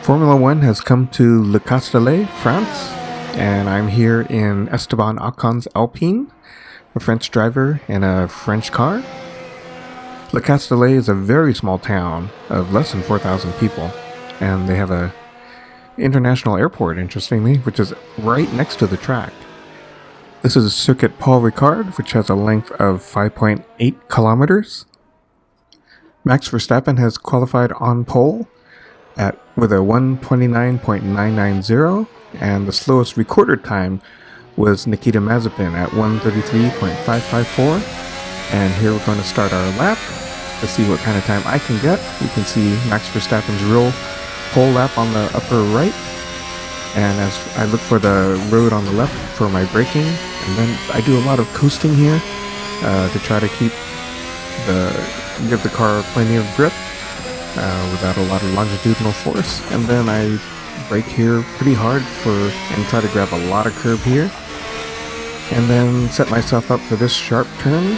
Formula One has come to Le Castellet, France, and I'm here in Esteban Ocon's Alpine, a French driver in a French car. Le Castellet is a very small town of less than 4,000 people, and they have a international airport, interestingly, which is right next to the track. This is Circuit Paul Ricard, which has a length of 5.8 kilometers. Max Verstappen has qualified on pole with a 1:29.990, and the slowest recorded time was Nikita Mazepin at 1:33.554. And here we're going to start our lap to see what kind of time I can get. You can see Max Verstappen's real pole lap on the upper right, and as I look for the road on the left for my braking, and then I do a lot of coasting here to try to give the car plenty of grip without a lot of longitudinal force. And then I brake here pretty hard and try to grab a lot of curb here, and then set myself up for this sharp turn,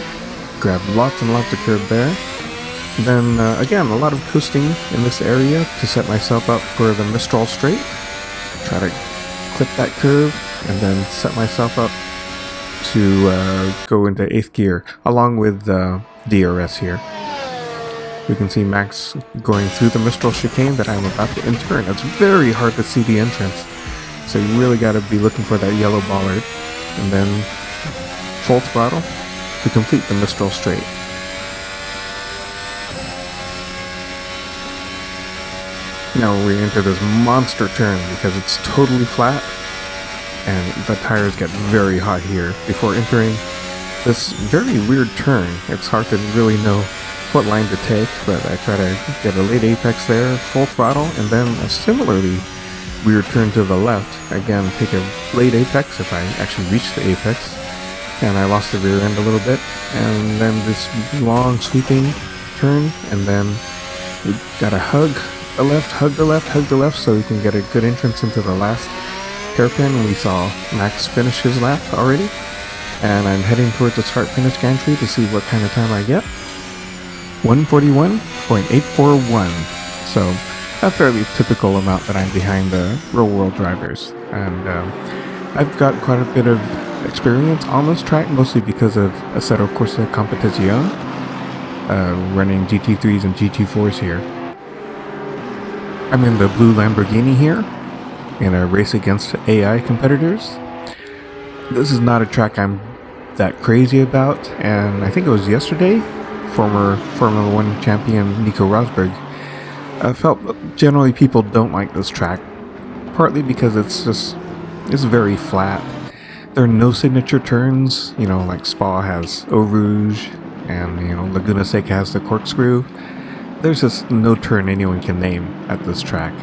grab lots and lots of curb there. And then again, a lot of coasting in this area to set myself up for the Mistral straight, try to clip that curve, and then set myself up to go into 8th gear along with DRS here. We can see Max going through the Mistral chicane that I'm about to enter, and it's very hard to see the entrance, so you really got to be looking for that yellow bollard, and then full throttle to complete the Mistral straight. Now we enter this monster turn because it's totally flat, and the tires get very hot here before entering this very weird turn. It's hard to really know what line to take, but I try to get a late apex there, full throttle, and then a similarly weird turn to the left. Again, take a late apex if I actually reach the apex, and I lost the rear end a little bit, and then this long sweeping turn, and then we gotta hug the left, hug the left, hug the left, so we can get a good entrance into the last hairpin. We saw Max finish his lap already, and I'm heading towards the start-finish gantry to see what kind of time I get. 1:41.841, so a fairly typical amount that I'm behind the real-world drivers. And I've got quite a bit of experience on this track, mostly because of Assetto Corsa Competizione, running GT3s and GT4s here. I'm in the blue Lamborghini here, in a race against AI competitors. This is not a track I'm that crazy about, and I think it was yesterday, former Formula One champion Nico Rosberg felt generally people don't like this track, partly because it's very flat. There are no signature turns, like Spa has Eau Rouge, and Laguna Seca has the corkscrew. There's just no turn anyone can name at this track.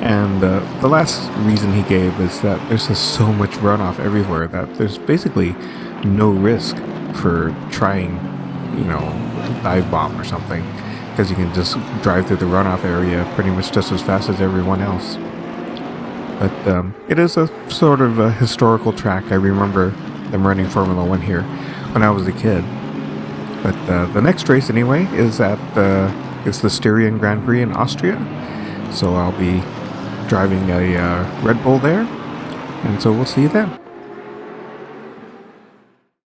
And the last reason he gave is that there's just so much runoff everywhere that there's basically no risk for trying, dive bomb or something, because you can just drive through the runoff area pretty much just as fast as everyone else. But it is a sort of a historical track. I remember them running Formula One here when I was a kid. But the next race, anyway, is it's the Styrian Grand Prix in Austria. So I'll be driving a Red Bull there, and so we'll see you then.